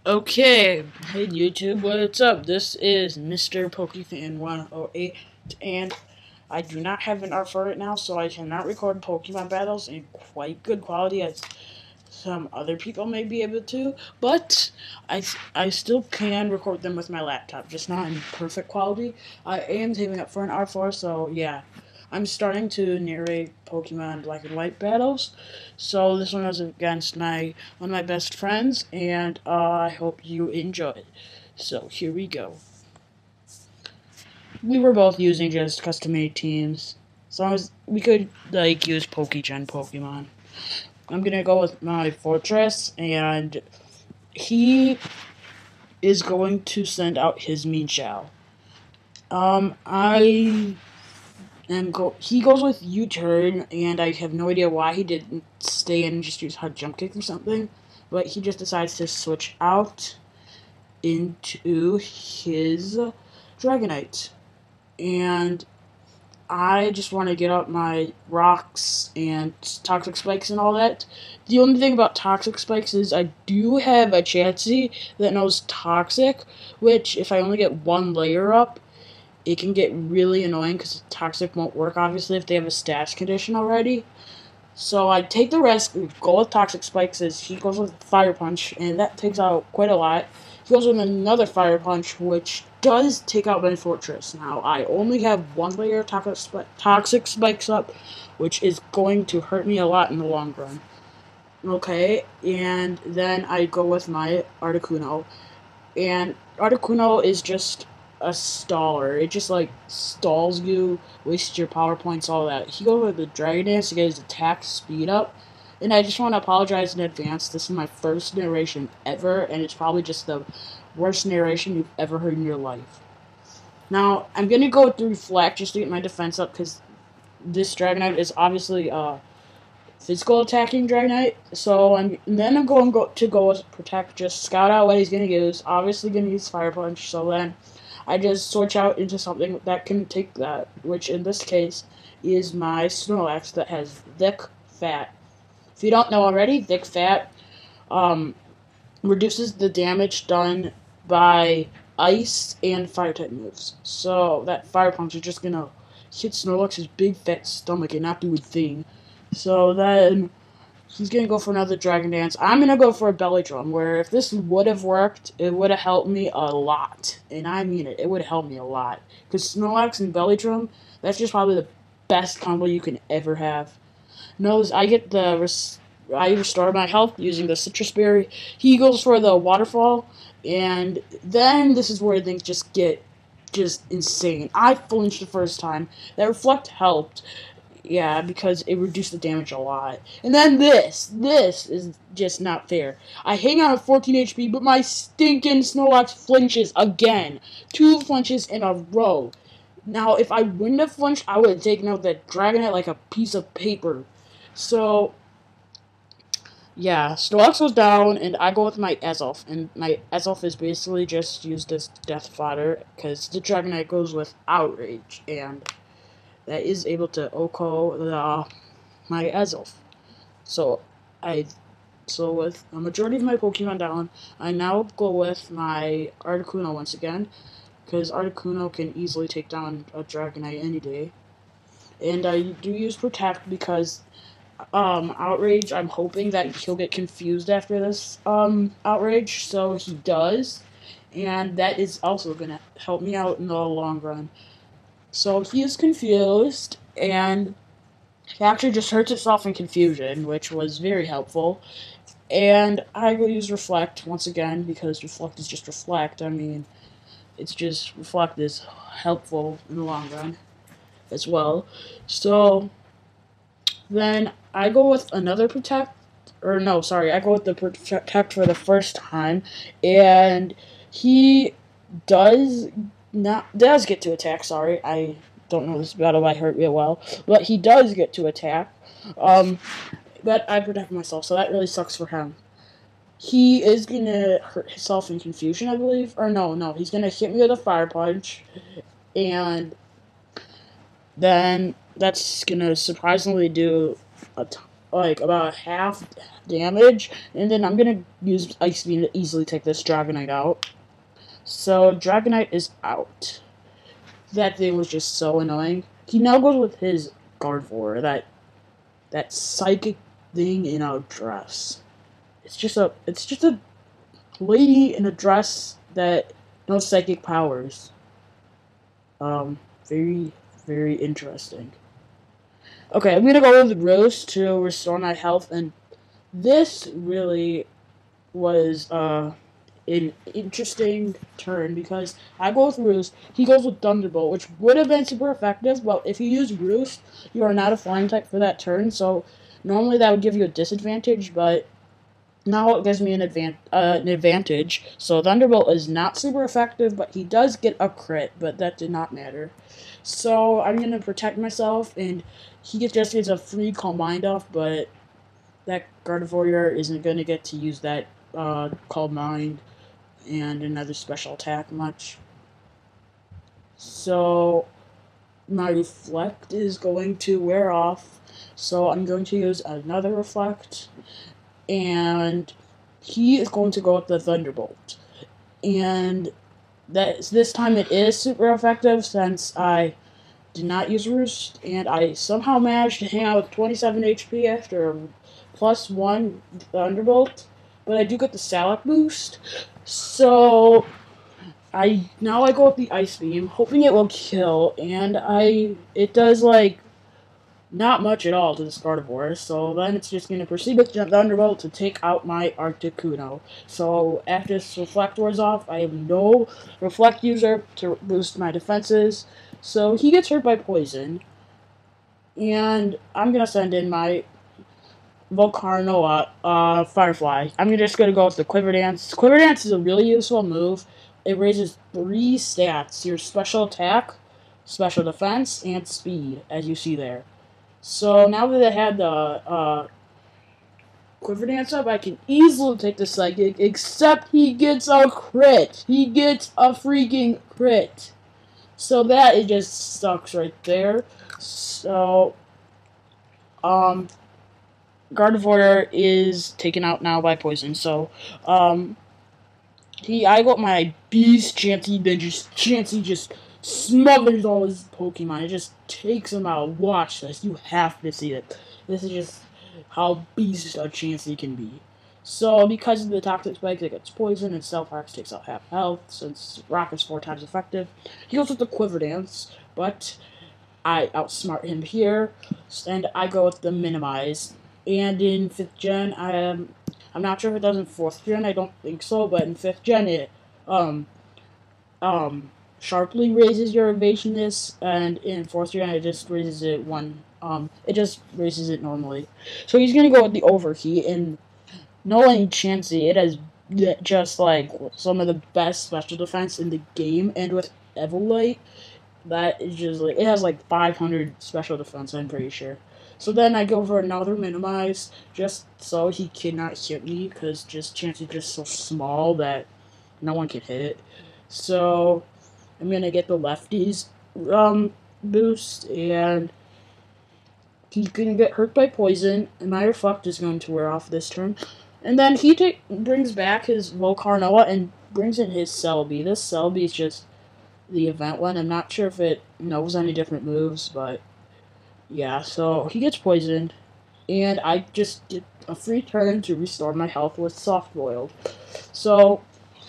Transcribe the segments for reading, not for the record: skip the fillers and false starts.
Okay, hey YouTube, what's up? This is Mr. PokeFan108, and I do not have an art for right now, so I cannot record Pokemon battles in quite good quality as some other people may be able to, but I still can record them with my laptop, just not in perfect quality. I am saving up for an R4, so yeah. I'm starting to narrate Pokemon Black and White battles, so this one is against one of my best friends, and I hope you enjoy it. So here we go. We were both using just custom-made teams, as long as we could use PokeGen Pokemon. I'm gonna go with my Fortress, and he is going to send out his Mean Shell. He goes with U-turn, and I have no idea why he didn't stay in and just use hot jump kick or something. But he just decides to switch out into his Dragonite. And I just want to get up my rocks and toxic spikes and all that. The only thing about toxic spikes is I do have a Chansey that knows toxic, which if I only get one layer up, it can get really annoying because toxic won't work, obviously, if they have a stash condition already. So I take the risk, go with toxic spikes, as he goes with fire punch, and that takes out quite a lot. He goes with another fire punch, which does take out my fortress. Now, I only have one layer of toxic spikes up, which is going to hurt me a lot in the long run. Okay, and then I go with my Articuno. And Articuno is just a staller. It just stalls you, wastes your power points, all that. He goes with the Dragon Dance to get his attack speed up. And I just want to apologize in advance. This is my first narration ever, and it's probably just the worst narration you've ever heard in your life. Now, I'm going to go through Reflect just to get my defense up, because this Dragonite is obviously physical attacking Dragonite. So then I'm going to go with Protect, just scout out what he's going to use. Obviously going to use Fire Punch, so then I just switch out into something that can take that, which in this case is my Snorlax that has Thick Fat. If you don't know already, Thick Fat reduces the damage done by ice and fire type moves. So that Fire Punch is just gonna hit Snorlax's big fat stomach and not do a thing. So then he's gonna go for another Dragon Dance. I'm gonna go for a Belly Drum, where if this would have worked, it would have helped me a lot. And I mean it, it would have helped me a lot. Because Snorlax and Belly Drum, that's just probably the best combo you can ever have. Knows I get I restore my health using the Citrus Berry. He goes for the Waterfall, and then this is where things just get insane. I flinched the first time. That Reflect helped. Yeah, because it reduced the damage a lot. And then this is just not fair. I hang out at 14 HP, but my stinking Snorlax flinches again. 2 flinches in a row. Now, if I wouldn't have flinched, I would have taken out that Dragonite like a piece of paper. So, yeah, Snorlax goes down, and I go with my Azelf. And my Azelf is basically just used as death fodder, because the Dragonite goes with Outrage, and that is able to OHKO my Azelf. So with a majority of my Pokemon down, I now go with my Articuno once again, because Articuno can easily take down a Dragonite any day. And I do use Protect because Outrage, I'm hoping that he'll get confused after this Outrage, so he does. And that is also gonna help me out in the long run. So he is confused, and he actually just hurts itself in confusion, which was very helpful. And I will use Reflect once again, because Reflect is just Reflect. I mean, it's just Reflect is helpful in the long run as well. So then I go with another Protect, or no, sorry, I go with the Protect for the first time, and he does get to attack. Sorry, I don't know this battle by heart real well, but he does get to attack. But I protect myself, so that really sucks for him. He is gonna hurt himself in confusion, I believe, or no, he's gonna hit me with a Fire Punch, and then that's gonna surprisingly do like about half damage, and then I'm gonna use Ice Beam to easily take this Dragonite out. So Dragonite is out. That thing was just so annoying. He now goes with his Gardevoir, that psychic thing in a dress. It's just a lady in a dress that knows psychic powers. Very, very interesting. Okay, I'm gonna go with Rose to restore my health, and this really was an interesting turn because I go with Roost, he goes with Thunderbolt, which would have been super effective, but if you use Roost, you are not a flying type for that turn, so normally that would give you a disadvantage, but now it gives me an advantage. So Thunderbolt is not super effective, but he does get a crit, but that did not matter. So I'm going to protect myself, and he just gets a free Calm Mind off, but that Gardevoir isn't going to get to use that Calm Mind and another special attack much. So my Reflect is going to wear off, so I'm going to use another Reflect, and he is going to go with the Thunderbolt. And this time it is super effective since I did not use Roost, and I somehow managed to hang out with 27 HP after a +1 Thunderbolt. But I do get the Salak boost, so I go with the Ice Beam, hoping it will kill, and it does like not much at all to this Gardevoir, so then it's just going to proceed with Thunderbolt to take out my Articuno. So after this Reflect wears off, I have no Reflect user to boost my defenses, so he gets hurt by poison, and I'm going to send in my Volcarnoa Firefly. I'm just going to go with the Quiver Dance. Quiver Dance is a really useful move. It raises 3 stats, your special attack, special defense, and speed, as you see there. So now that I had the Quiver Dance up, I can easily take the Psychic, except he gets a crit. He gets a freaking crit. So that, it just sucks right there. So, Gardevoir is taken out now by poison. So, I got my Beast Chansey, then Chansey just smothers all his Pokemon. It just takes them out. Watch this. You have to see it. This is just how beast a Chansey can be. So, because of the Toxic Spikes, it gets poison, and Stealth Rocks takes out half health, since Rock is 4 times effective. He goes with the Quiver Dance, but I outsmart him here, and I go with the Minimize. And in 5th Gen, I'm not sure if it does in 4th Gen, I don't think so, but in 5th Gen, it, sharply raises your evasiveness, and in 4th Gen, it just raises it it just raises it normally. So he's gonna go with the Overheat, and knowing Chansey, it has just, like, some of the best special defense in the game, and with Evolite, that is just, like, it has, like, 500 special defense, I'm pretty sure. So then I go for another Minimize, just so he cannot hit me, because Chansey's just so small that no one can hit it. So I'm gonna get the Lefties boost, and he's gonna get hurt by poison, and my Reflect is going to wear off this turn. And then he brings back his Volcarnoa and brings in his Celebi. This Celebi is just the event one. I'm not sure if it knows any different moves, but yeah, so he gets poisoned, and I just get a free turn to restore my health with Soft Boiled. So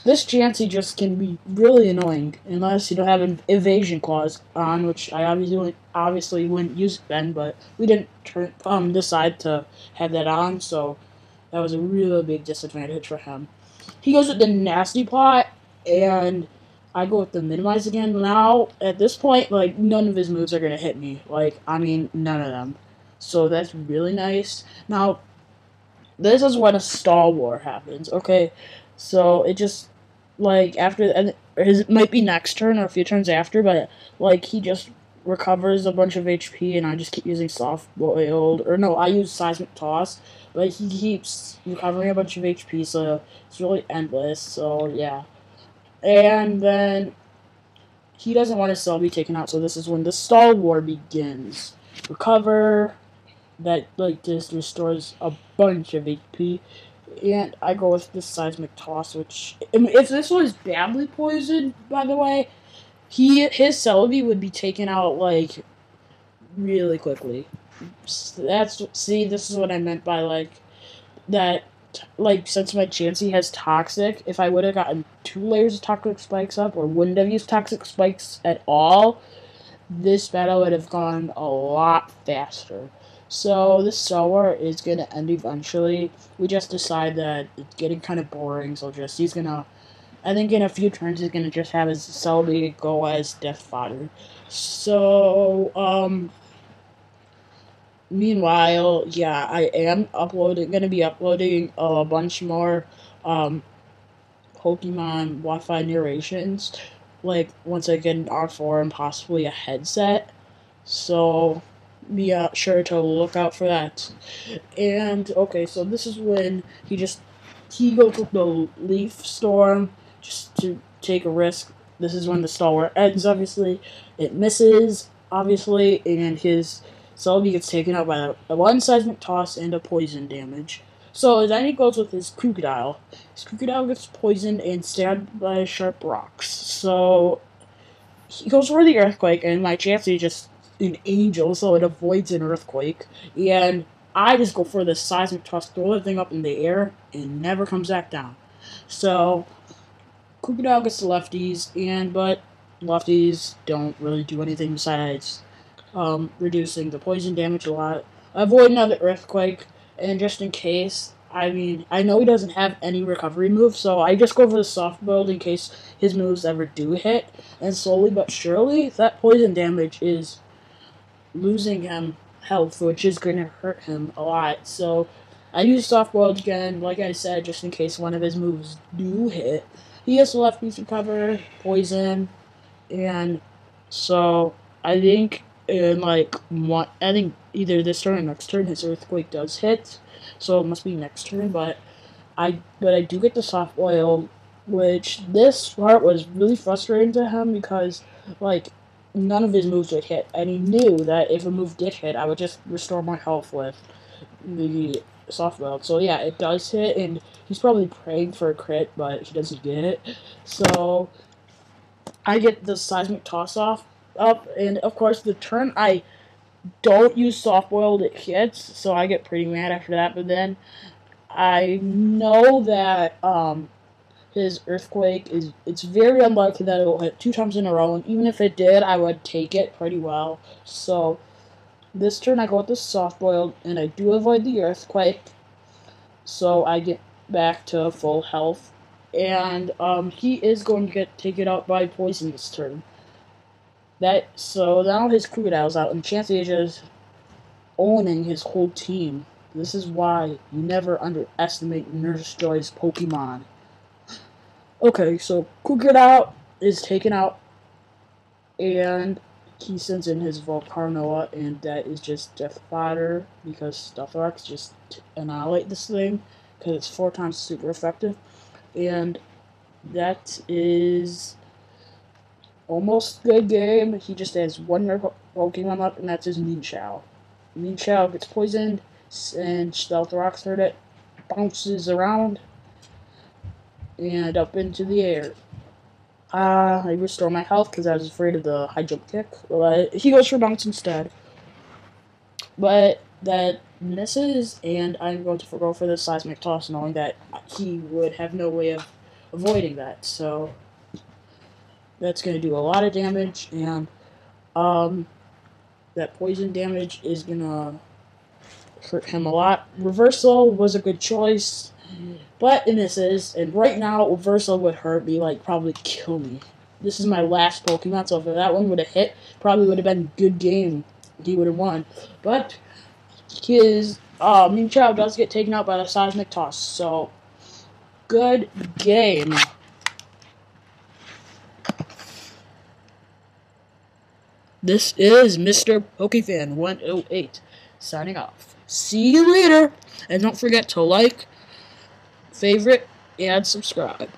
this Chansey just can be really annoying unless you don't have an evasion clause on, which I obviously wouldn't use it then, but we didn't decide to have that on, so that was a really big disadvantage for him. He goes with the Nasty Plot, and I go with the Minimize again. Now, at this point, like, none of his moves are going to hit me. Like, I mean, none of them. So that's really nice. Now, this is when a stall war happens, okay? So it just, like, it might be next turn or a few turns after, but, like, he just recovers a bunch of HP, and I just keep using Soft Boiled. Or no, I use Seismic Toss, but he keeps recovering a bunch of HP, so it's really endless, so yeah. And then he doesn't want his cell be taken out, so this is when the stall war begins. Recover, that like just restores a bunch of HP. And I go with the seismic toss, which I mean, if this was badly poisoned, by the way, his Celebi would be taken out like really quickly. This is what I meant by like that. Like since my Chansey has toxic, if I would have gotten 2 layers of toxic spikes up, or wouldn't have used toxic spikes at all, this battle would have gone a lot faster. So this solar is gonna end eventually. We just decide that it's getting kind of boring, so he's gonna. I think in a few turns he's gonna just have his Celebi go as death fodder. So meanwhile, yeah, I am gonna be uploading a bunch more Pokemon Wi-Fi narrations, like once I get an R4 and possibly a headset. So be sure to look out for that. And okay, so this is when he goes with the Leaf Storm just to take a risk. This is when the stalwart ends. Obviously, it misses. Obviously, and his Celebi gets taken out by a one seismic toss and a poison damage. So then he goes with his Crocodile. His Crocodile gets poisoned and stabbed by sharp rocks. So he goes for the Earthquake, and my Chansey just an angel, so it avoids an Earthquake. And I just go for the seismic toss, throw the thing up in the air, and never comes back down. So Crocodile gets the lefties, but lefties don't really do anything besides reducing the poison damage a lot. Avoid another Earthquake, and just in case, I mean, I know he doesn't have any recovery moves, so I just go for the soft build in case his moves ever do hit. And slowly but surely, that poison damage is losing him health, which is going to hurt him a lot. So I use soft boiled again, like I said, just in case one of his moves do hit. He has the left piece recover, poison, and so I think I think either this turn or next turn his Earthquake does hit, so it must be next turn. But I do get the soft boil, which this part was really frustrating to him because like none of his moves would hit, and he knew that if a move did hit, I would just restore my health with the soft belt. So yeah, it does hit, and he's probably praying for a crit, but he doesn't get it. So I get the seismic toss off up, and of course the turn I don't use soft boiled, it hits, so I get pretty mad after that. But then I know that his Earthquake it's very unlikely that it will hit 2 times in a row, and even if it did, I would take it pretty well. So this turn I go with the soft boiled, and I do avoid the Earthquake, so I get back to full health. And he is going to get taken out by poison this turn. So now his Crocodile's out, and Chansey is just owning his whole team. This is why you never underestimate Nurse Joy's Pokemon. Okay, so Crocodile is taken out, and he sends in his Volcarnoa, and that is just death fodder because Stealthrox just annihilate this thing because it's 4 times super effective. And that is almost good game. He just has one more Pokemon left, and that's his Meanchow. Meanchow gets poisoned, and Stealthrox heard it, bounces around, and up into the air. I restore my health because I was afraid of the high jump kick. But he goes for bounce instead. But that misses, and I'm going to go for the seismic toss, knowing that he would have no way of avoiding that. So that's going to do a lot of damage, and that poison damage is going to hurt him a lot. Reversal was a good choice, but it misses, and right now Reversal would hurt me, like probably kill me. This is my last Pokemon, so if that one would have hit, probably would have been a good game. He would have won. But his Meanchow does get taken out by the seismic toss, so good game. This is Mr. Pokefan 108 signing off. See you later, and don't forget to like, favorite, and subscribe.